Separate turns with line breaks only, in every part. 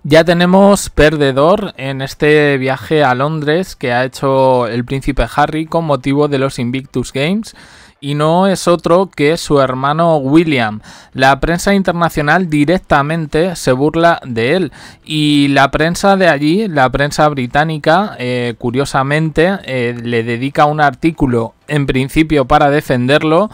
Ya tenemos perdedor en este viaje a Londres que ha hecho el príncipe Harry con motivo de los Invictus Games. Y no es otro que su hermano William. La prensa internacional directamente se burla de él. Y la prensa de allí, la prensa británica, curiosamente, le dedica un artículo en principio para defenderlo,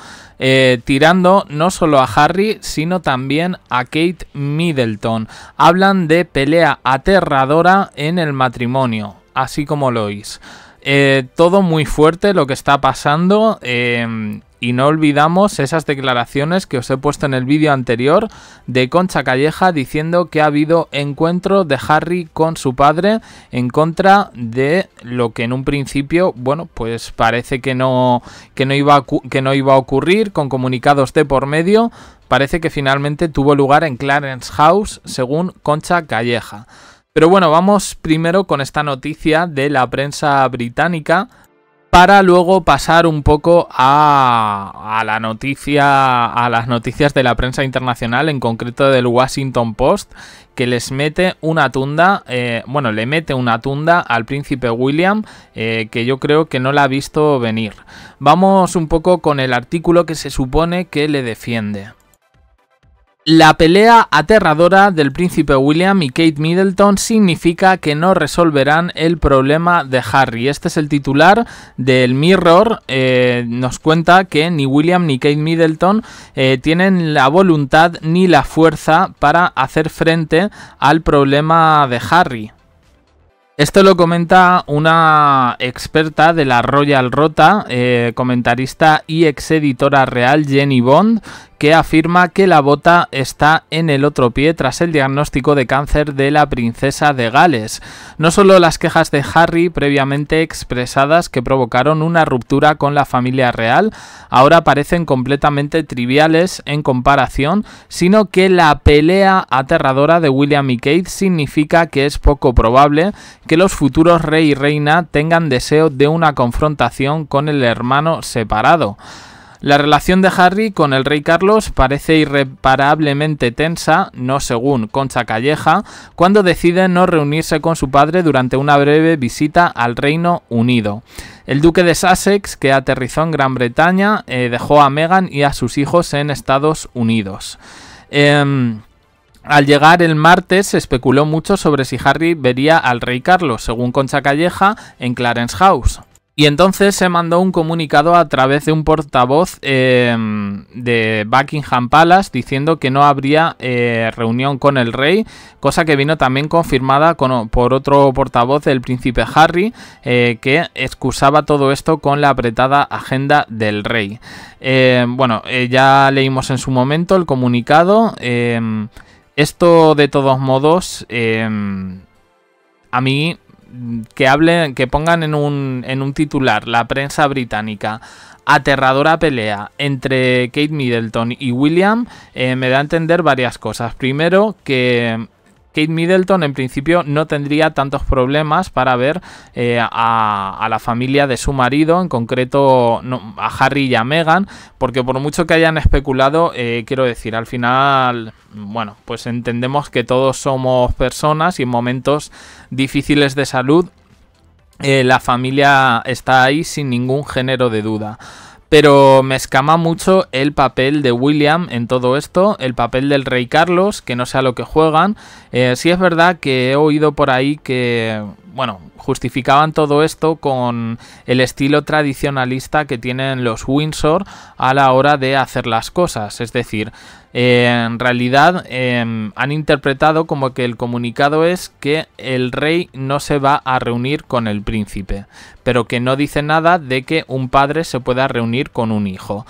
tirando no solo a Harry, sino también a Kate Middleton. Hablan de pelea aterradora en el matrimonio, así como lo oís. Todo muy fuerte lo que está pasando, y no olvidamos esas declaraciones que os he puesto en el vídeo anterior de Concha Calleja diciendo que ha habido encuentro de Harry con su padre en contra de lo que en un principio, bueno, pues parece que no iba a ocurrir, con comunicados de por medio. Parece que finalmente tuvo lugar en Clarence House, según Concha Calleja. Pero bueno, vamos primero con esta noticia de la prensa británica para luego pasar un poco a las noticias de la prensa internacional, en concreto del Washington Post, que les mete una tunda, le mete una tunda al príncipe William, que yo creo que no la ha visto venir. Vamos un poco con el artículo que se supone que le defiende. La pelea aterradora del príncipe William y Kate Middleton significa que no resolverán el problema de Harry. Este es el titular del Mirror. Nos cuenta que ni William ni Kate Middleton tienen la voluntad ni la fuerza para hacer frente al problema de Harry. Esto lo comenta una experta de la Royal Rota, comentarista y exeditora real Jenny Bond, que afirma que la bota está en el otro pie tras el diagnóstico de cáncer de la princesa de Gales. No solo las quejas de Harry previamente expresadas que provocaron una ruptura con la familia real ahora parecen completamente triviales en comparación, sino que la pelea aterradora de William y Kate significa que es poco probable que los futuros rey y reina tengan deseo de una confrontación con el hermano separado. La relación de Harry con el rey Carlos parece irreparablemente tensa, no según Concha Calleja, cuando decide no reunirse con su padre durante una breve visita al Reino Unido. El duque de Sussex, que aterrizó en Gran Bretaña, dejó a Meghan y a sus hijos en Estados Unidos. Al llegar el martes se especuló mucho sobre si Harry vería al rey Carlos, según Concha Calleja, en Clarence House. Y entonces se mandó un comunicado a través de un portavoz de Buckingham Palace diciendo que no habría reunión con el rey, cosa que vino también confirmada por otro portavoz del príncipe Harry, que excusaba todo esto con la apretada agenda del rey. Ya leímos en su momento el comunicado. Esto de todos modos, a mí, que pongan en un titular la prensa británica: aterradora pelea entre Kate Middleton y William, me da a entender varias cosas. Primero, que Kate Middleton en principio no tendría tantos problemas para ver a la familia de su marido, en concreto a Harry y a Meghan, porque por mucho que hayan especulado, quiero decir, al final, bueno, pues entendemos que todos somos personas y en momentos difíciles de salud la familia está ahí sin ningún género de duda. Pero me escama mucho el papel de William en todo esto, el papel del rey Carlos, que no sé a lo que juegan. Sí es verdad que he oído por ahí que, bueno, justificaban todo esto con el estilo tradicionalista que tienen los Windsor a la hora de hacer las cosas. Es decir, en realidad han interpretado como que el comunicado es que el rey no se va a reunir con el príncipe, pero que no dice nada de que un padre se pueda reunir con un hijo.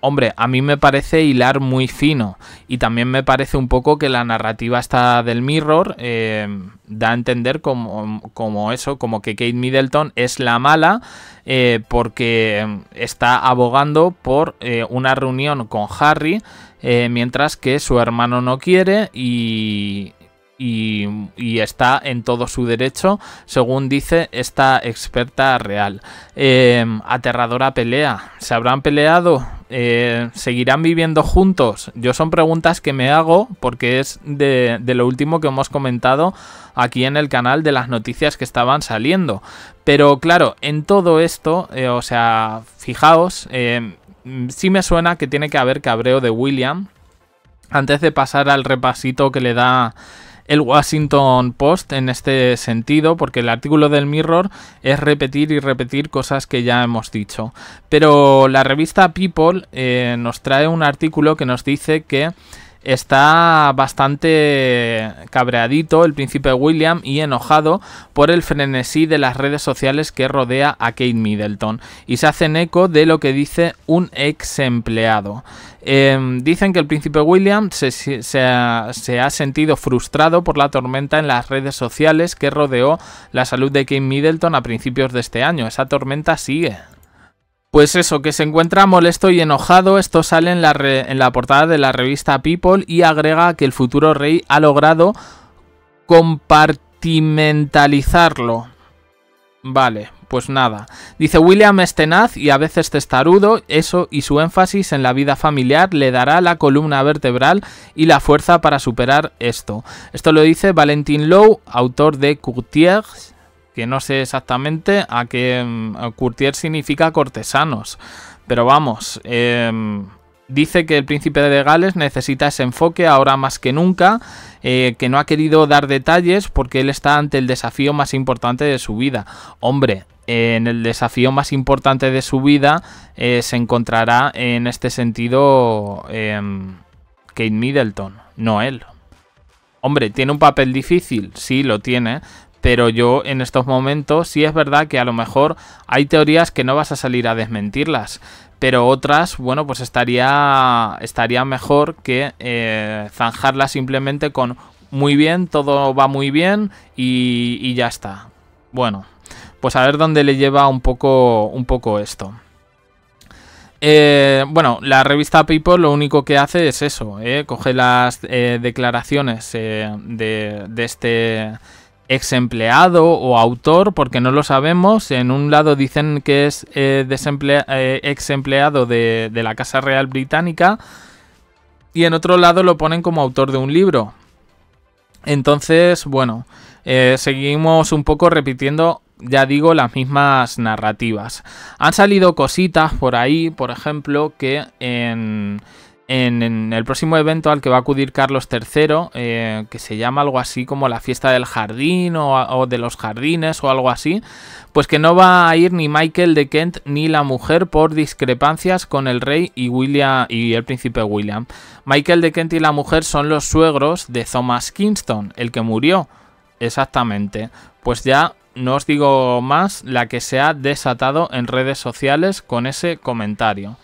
Hombre, a mí me parece hilar muy fino, y también me parece un poco que la narrativa esta del Mirror da a entender como eso, como que Kate Middleton es la mala, porque está abogando por una reunión con Harry, mientras que su hermano no quiere, y y está en todo su derecho, según dice esta experta real. Aterradora pelea. ¿Se habrán peleado? ¿Seguirán viviendo juntos? Yo son preguntas que me hago porque es de lo último que hemos comentado aquí en el canal, de las noticias que estaban saliendo. Pero claro, en todo esto, o sea, fijaos, sí me suena que tiene que haber cabreo de William. Antes de pasar al repasito que le da el Washington Post en este sentido, porque el artículo del Mirror es repetir y repetir cosas que ya hemos dicho. Pero la revista People nos trae un artículo que nos dice que está bastante cabreadito el príncipe William y enojado por el frenesí de las redes sociales que rodea a Kate Middleton, y se hacen eco de lo que dice un ex empleado. Dicen que el príncipe William se ha sentido frustrado por la tormenta en las redes sociales que rodeó la salud de Kate Middleton a principios de este año. Esa tormenta sigue. Pues eso, que se encuentra molesto y enojado. Esto sale en la portada de la revista People, y agrega que el futuro rey ha logrado compartimentalizarlo. Vale, pues nada. Dice: William es tenaz y a veces testarudo, eso y su énfasis en la vida familiar le dará la columna vertebral y la fuerza para superar esto. Esto lo dice Valentin Lowe, autor de Courtiers, que no sé exactamente a qué courtier significa cortesanos, pero vamos, dice que el príncipe de Gales necesita ese enfoque ahora más que nunca, que no ha querido dar detalles porque él está ante el desafío más importante de su vida. Hombre, en el desafío más importante de su vida se encontrará en este sentido Kate Middleton, no él. Hombre, ¿tiene un papel difícil? Sí, lo tiene. Pero yo en estos momentos sí es verdad que a lo mejor hay teorías que no vas a salir a desmentirlas, pero otras, bueno, pues estaría mejor que zanjarlas simplemente con muy bien, todo va muy bien y ya está. Bueno, pues a ver dónde le lleva un poco esto. Bueno, la revista People lo único que hace es eso, coge las declaraciones de este ex empleado o autor, porque no lo sabemos. En un lado dicen que es ex empleado de la Casa Real Británica, y en otro lado lo ponen como autor de un libro. Entonces, bueno, seguimos un poco repitiendo, ya digo, las mismas narrativas. Han salido cositas por ahí, por ejemplo, que en el próximo evento al que va a acudir Carlos III, que se llama algo así como la fiesta del jardín o de los jardines o algo así, pues que no va a ir ni Michael de Kent ni la mujer por discrepancias con el rey y el príncipe William. Michael de Kent y la mujer son los suegros de Thomas Kingston, el que murió. Exactamente. Pues ya no os digo más la que se ha desatado en redes sociales con ese comentario.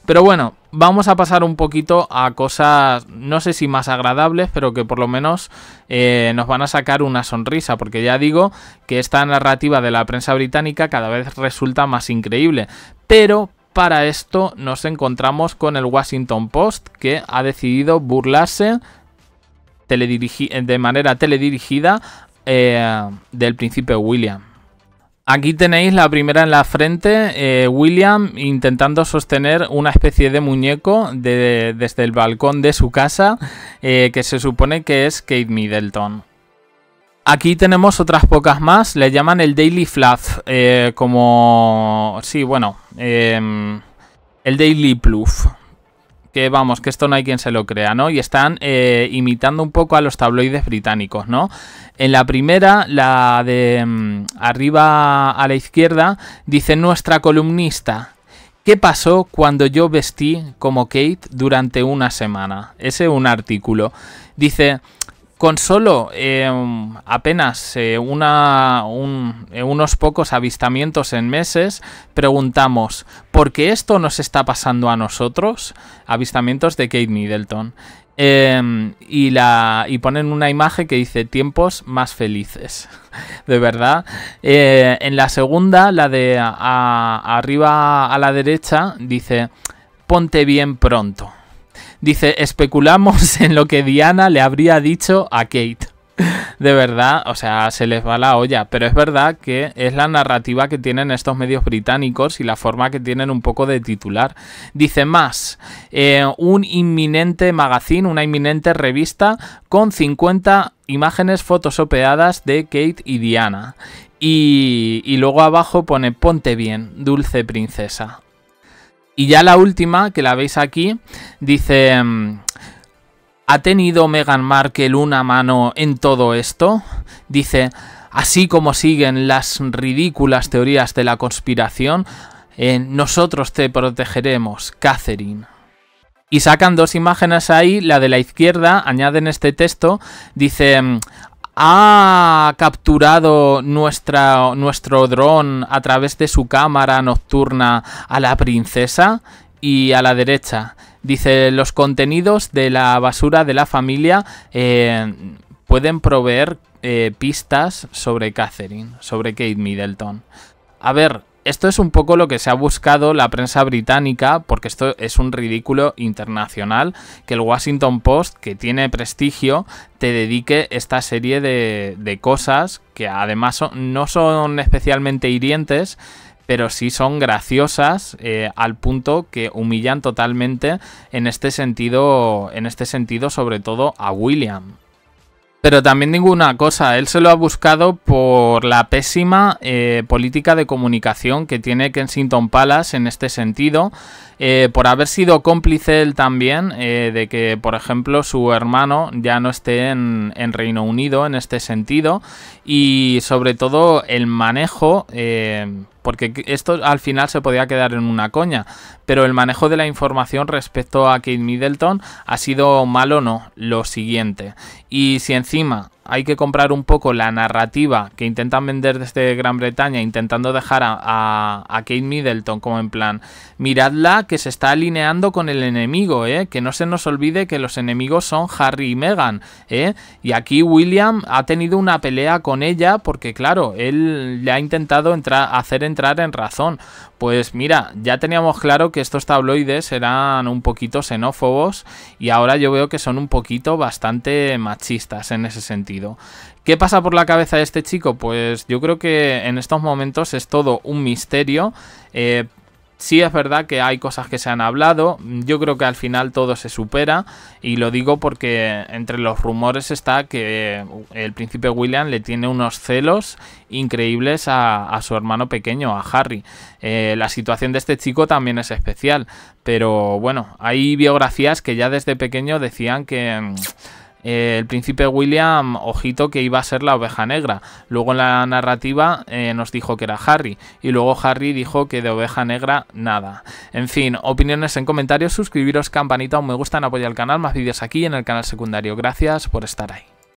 Pero bueno, vamos a pasar un poquito a cosas, no sé si más agradables, pero que por lo menos nos van a sacar una sonrisa, porque ya digo que esta narrativa de la prensa británica cada vez resulta más increíble. Pero para esto nos encontramos con el Washington Post, que ha decidido burlarse de manera teledirigida del príncipe William. Aquí tenéis la primera en la frente, William intentando sostener una especie de muñeco desde el balcón de su casa, que se supone que es Kate Middleton. Aquí tenemos otras pocas más, le llaman el Daily Fluff, como... sí, bueno, el Daily Pluff. Que vamos, que esto no hay quien se lo crea, ¿no? Y están imitando un poco a los tabloides británicos, ¿no? En la primera, la de arriba a la izquierda, dice nuestra columnista: ¿qué pasó cuando yo vestí como Kate durante una semana? Ese es un artículo. Dice: con solo apenas unos pocos avistamientos en meses, preguntamos, ¿por qué esto nos está pasando a nosotros? Avistamientos de Kate Middleton. Y ponen una imagen que dice tiempos más felices. De verdad. En la segunda, la de arriba a la derecha, dice ponte bien pronto. Dice, especulamos en lo que Diana le habría dicho a Kate. De verdad, o sea, se les va la olla, pero es verdad que es la narrativa que tienen estos medios británicos y la forma que tienen un poco de titular. Dice más, un inminente magazine, una inminente revista con 50 imágenes photoshopeadas de Kate y Diana. Y luego abajo pone ponte bien, dulce princesa. Y ya la última, que la veis aquí, dice... ¿Ha tenido Meghan Markle una mano en todo esto? Dice, así como siguen las ridículas teorías de la conspiración, nosotros te protegeremos, Catherine. Y sacan dos imágenes ahí, la de la izquierda, añaden este texto, dice... ¿Ha capturado nuestro dron a través de su cámara nocturna a la princesa? Y a la derecha dice, los contenidos de la basura de la familia pueden proveer pistas sobre Catherine, sobre Kate Middleton. A ver, esto es un poco lo que se ha buscado la prensa británica, porque esto es un ridículo internacional, que el Washington Post, que tiene prestigio, te dedique esta serie de cosas que además no son especialmente hirientes, pero sí son graciosas al punto que humillan totalmente en este sentido sobre todo a William. Pero también digo una cosa, él se lo ha buscado por la pésima política de comunicación que tiene Kensington Palace en este sentido, por haber sido cómplice él también de que, por ejemplo, su hermano ya no esté en Reino Unido en este sentido, y sobre todo el manejo... porque esto al final se podía quedar en una coña, pero el manejo de la información respecto a Kate Middleton ha sido malo, no, lo siguiente. Y si encima hay que comprar un poco la narrativa que intentan vender desde Gran Bretaña, intentando dejar a Kate Middleton como en plan, miradla que se está alineando con el enemigo, que no se nos olvide que los enemigos son Harry y Meghan, y aquí William ha tenido una pelea con ella porque claro, él le ha intentado hacer entrar en razón. Pues mira, ya teníamos claro que estos tabloides eran un poquito xenófobos y ahora yo veo que son un poquito bastante machistas en ese sentido. ¿Qué pasa por la cabeza de este chico? Pues yo creo que en estos momentos es todo un misterio. Sí es verdad que hay cosas que se han hablado, yo creo que al final todo se supera y lo digo porque entre los rumores está que el príncipe William le tiene unos celos increíbles a su hermano pequeño, a Harry. La situación de este chico también es especial, pero bueno, hay biografías que ya desde pequeño decían que... el príncipe William, ojito que iba a ser la oveja negra. Luego en la narrativa nos dijo que era Harry. Y luego Harry dijo que de oveja negra nada. En fin, opiniones en comentarios, suscribiros, campanita, un me gusta, apoyar el canal, más vídeos aquí en el canal secundario. Gracias por estar ahí.